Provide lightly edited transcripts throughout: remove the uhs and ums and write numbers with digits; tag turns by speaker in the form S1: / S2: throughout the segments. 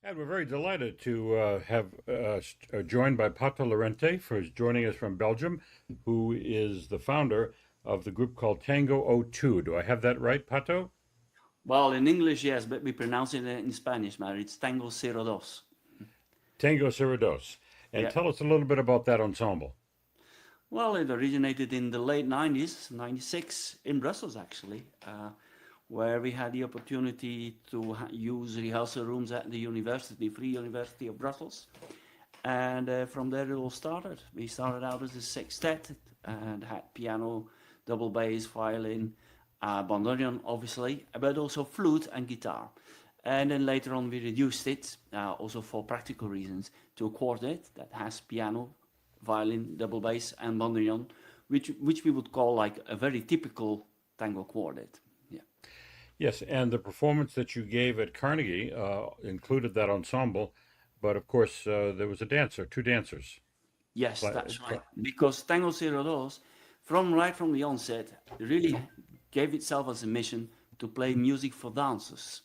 S1: And we're very delighted to have joined by Pato Lorente, for joining us from Belgium, who is the founder of the group called Tango 02. Do I have that right, Pato?
S2: Well, in English, yes, but we pronounce it in Spanish, man. It's Tango 02.
S1: Tango 02. And
S2: Yeah.
S1: tell us a little bit about that ensemble.
S2: Well, it originated in the late 90s, 96, in Brussels, actually, where we had the opportunity to use rehearsal rooms at the university, Free University of Brussels. And from there it all started. We started out as a sextet and had piano, double bass, violin, bandoneon, obviously, but also flute and guitar. And then later on we reduced it, also for practical reasons, to a quartet that has piano, violin, double bass, and bandoneon, which we would call like a very typical tango quartet. Yeah.
S1: Yes, and the performance that you gave at Carnegie included that ensemble, but of course there was a dancer, two dancers.
S2: Yes,
S1: Like-
S2: that's right. Because Tango 02, right from the onset, really gave itself as a mission to play music for dancers.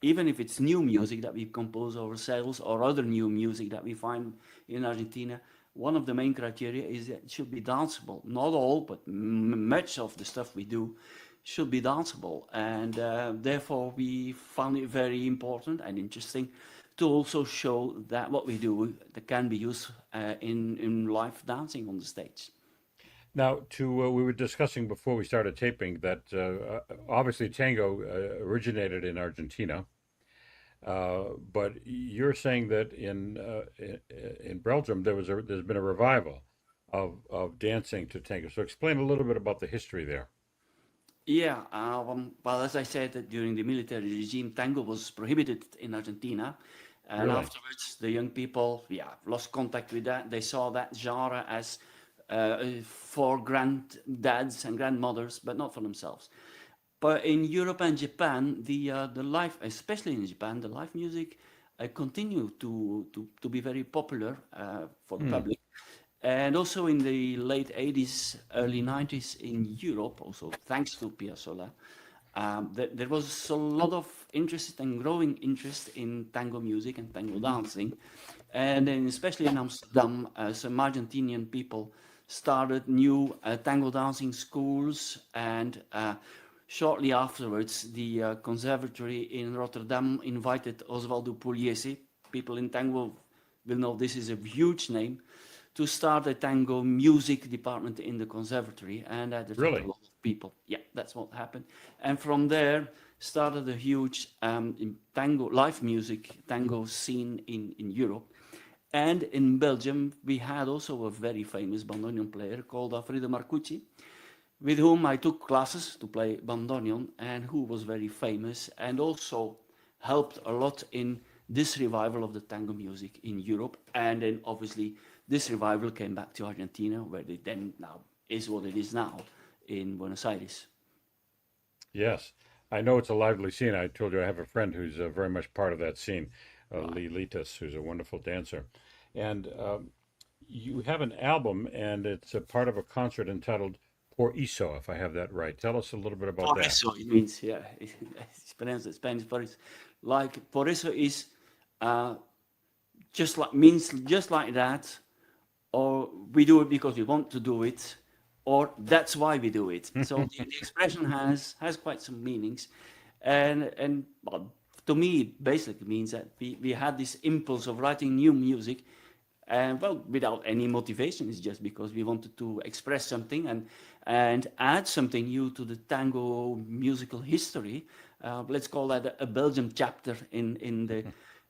S2: Even if it's new music that we compose ourselves or other new music that we find in Argentina, one of the main criteria is that it should be danceable. Not all, but much of the stuff we do should be danceable. And therefore, we found it very important and interesting to also show that what we do that can be used in live dancing on the stage.
S1: Now, we were discussing before we started taping that obviously tango originated in Argentina, but you're saying that in Belgium there's been a revival of dancing to tango. So explain a little bit about the history there.
S2: Yeah, well, as I said, that during the military regime, tango was prohibited in Argentina. And
S1: Really?
S2: afterwards, the young people, lost contact with that. They saw that genre as for granddads and grandmothers, but not for themselves. But in Europe and Japan, the live, especially in Japan, the live music continued to be very popular for the public. And also in the late 80s, early 90s in Europe, also thanks to Piazzolla, there was a lot of interest and growing interest in tango music and tango dancing. And then especially in Amsterdam, some Argentinian people started new tango dancing schools, and shortly afterwards, the conservatory in Rotterdam invited Osvaldo Pugliese. People in tango will know this is a huge name, to start a tango music department in the conservatory, and that attracted
S1: Really?
S2: a lot of people. Yeah, that's what happened. And from there started a huge tango live music tango scene in Europe. And in Belgium, we had also a very famous bandoneon player called Alfredo Marcucci, with whom I took classes to play bandoneon, and who was very famous and also helped a lot in this revival of the tango music in Europe. And then obviously this revival came back to Argentina, where it then now is what it is now in Buenos Aires.
S1: Yes, I know it's a lively scene. I told you I have a friend who's very much part of that scene, Lee Litas, who's a wonderful dancer. And you have an album, and it's a part of a concert entitled Por Eso, if I have that right. Tell us a little bit about
S2: Por
S1: that.
S2: eso, it means, yeah, it's pronounced in Spanish, but it's like, por eso is just like, means just like that, or we do it because we want to do it, or that's why we do it. So the expression has quite some meanings, and well, to me, it basically means that we had this impulse of writing new music, and well, without any motivation. It's just because we wanted to express something and add something new to the tango musical history. Let's call that a Belgian chapter in the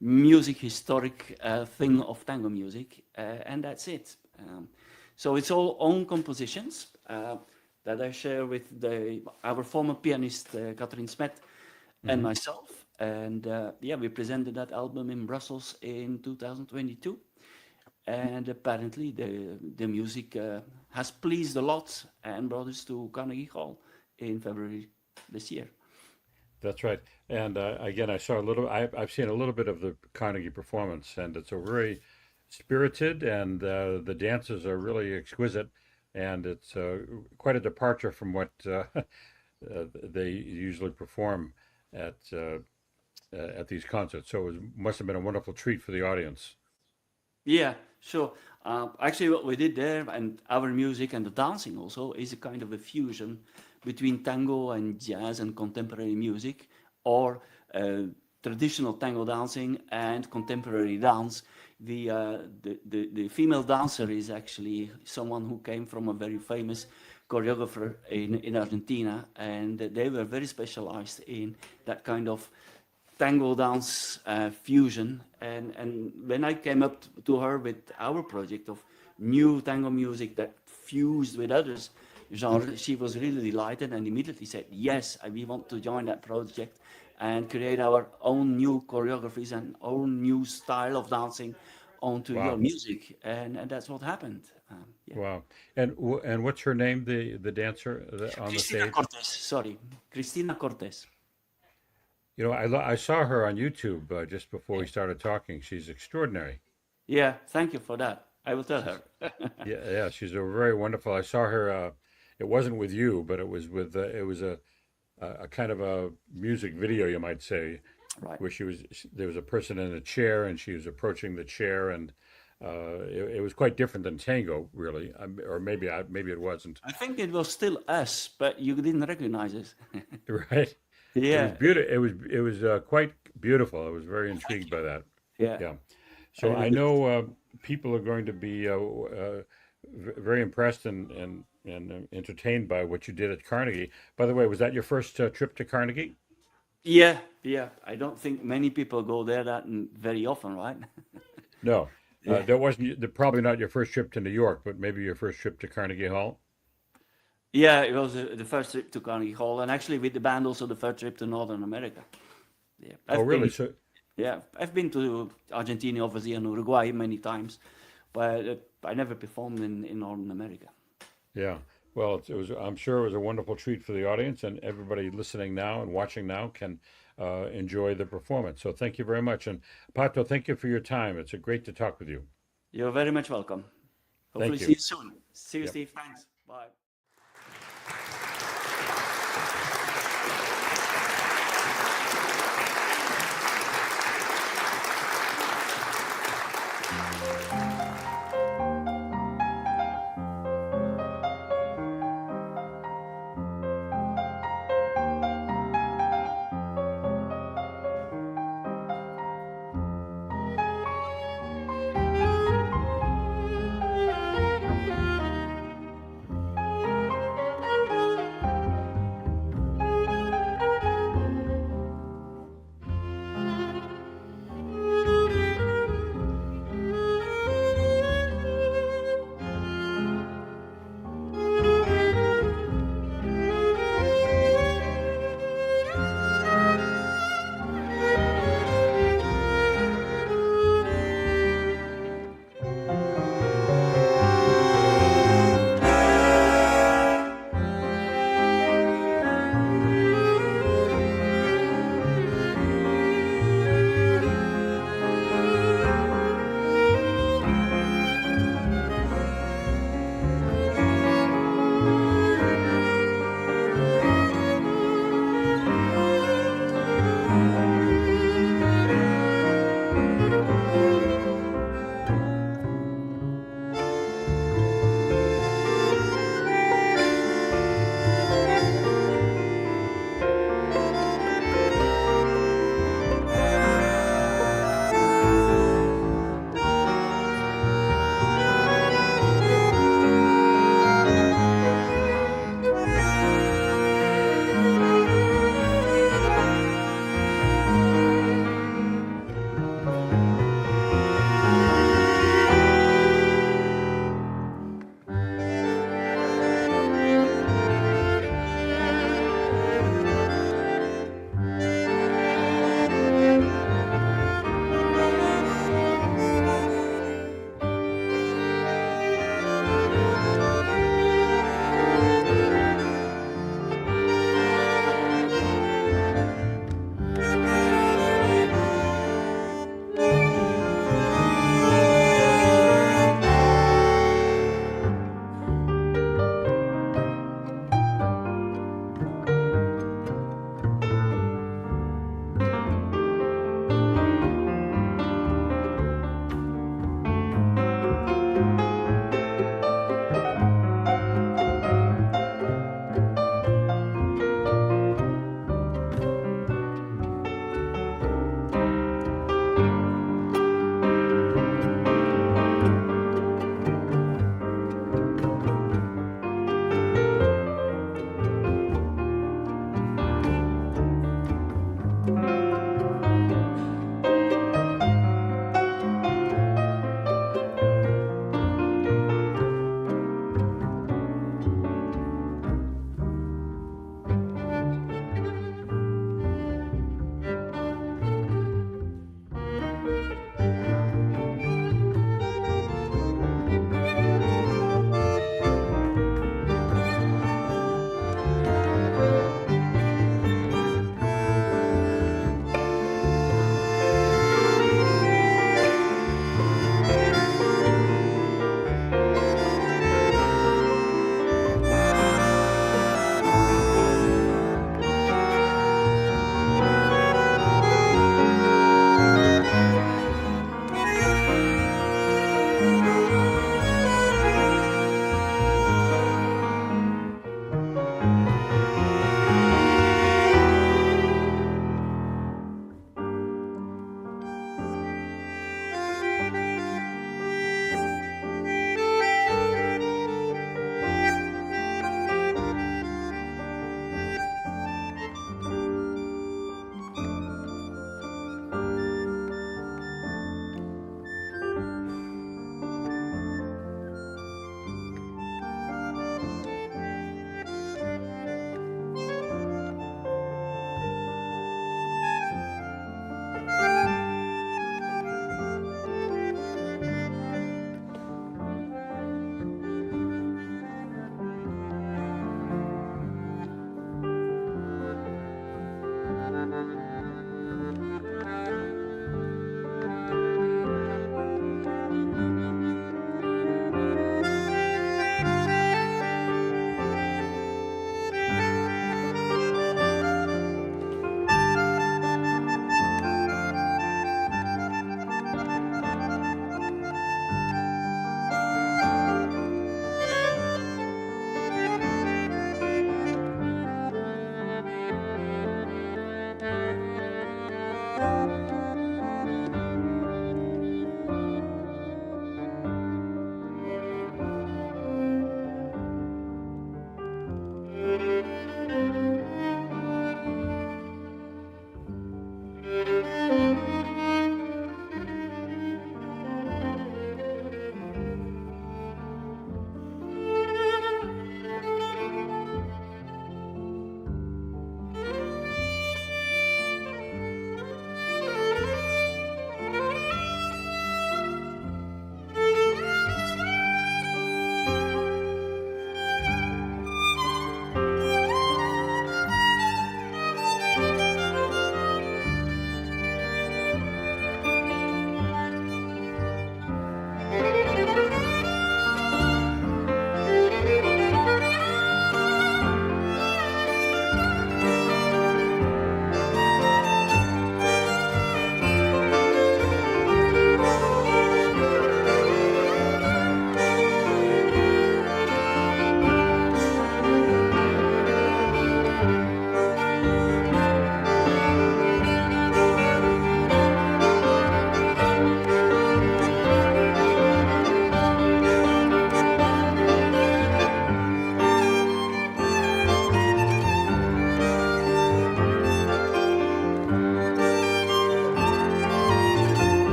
S2: music historic thing of tango music, and that's it. So it's all own compositions that I share with our former pianist Catherine Smet and myself. And yeah, we presented that album in Brussels in 2022. And apparently the music has pleased a lot and brought us to Carnegie Hall in February this year.
S1: That's right. And again, I've seen a little bit of the Carnegie performance, and it's a very spirited, and the dances are really exquisite, and it's quite a departure from what they usually perform at these concerts. So must have been a wonderful treat for the audience.
S2: Yeah, sure. Actually, what we did there, and our music and the dancing also, is a kind of a fusion between tango and jazz and contemporary music, or traditional tango dancing and contemporary dance. The female dancer is actually someone who came from a very famous choreographer in Argentina, and they were very specialized in that kind of tango dance fusion. And when I came up to her with our project of new tango music that fused with others genres, she was really delighted and immediately said, yes, we want to join that project and create our own new choreographies and own new style of dancing onto your
S1: Wow.
S2: music. And that's what happened. Yeah.
S1: Wow. And what's her name, the dancer on the
S2: Cristina
S1: stage?
S2: Cortez, sorry. Cristina Cortez.
S1: You know, I saw her on YouTube just before we started talking. She's extraordinary.
S2: Yeah, thank you for that. I will tell
S1: She's
S2: her.
S1: Yeah, yeah, she's a very wonderful. I saw her. It wasn't with you, but it was a kind of a music video, you might say,
S2: Right.
S1: where there was a person in a chair, and she was approaching the chair, and it was quite different than tango, really. Or maybe it wasn't.
S2: I think it was still us, but you didn't recognize us.
S1: Right? It was
S2: Yeah,
S1: beautiful. It was quite beautiful. I was very intrigued by that.
S2: yeah.
S1: Yeah.
S2: I
S1: So I
S2: really,
S1: know people are going to be very impressed and entertained by what you did at Carnegie. By the way, was that your first trip to Carnegie?
S2: yeah, yeah. I don't think many people go there very often, right?
S1: No,
S2: Yeah,
S1: that wasn't probably not your first trip to New York, but maybe your first trip to Carnegie Hall.
S2: yeah. It was the first trip to Carnegie Hall, and actually with the band also the first trip to Northern America. Yeah,
S1: Oh, really? So,
S2: I've been to Argentina, obviously, and Uruguay many times, but I never performed in Northern America.
S1: yeah. Well, it was. I'm sure it was a wonderful treat for the audience, and everybody listening now and watching now can enjoy the performance. So thank you very much, and Pato, thank you for your time. It's a great to talk with you.
S2: You're very much welcome. Hopefully,
S1: Thank
S2: see
S1: you.
S2: you soon. See you,
S1: Yep.
S2: Steve. Thanks. Bye.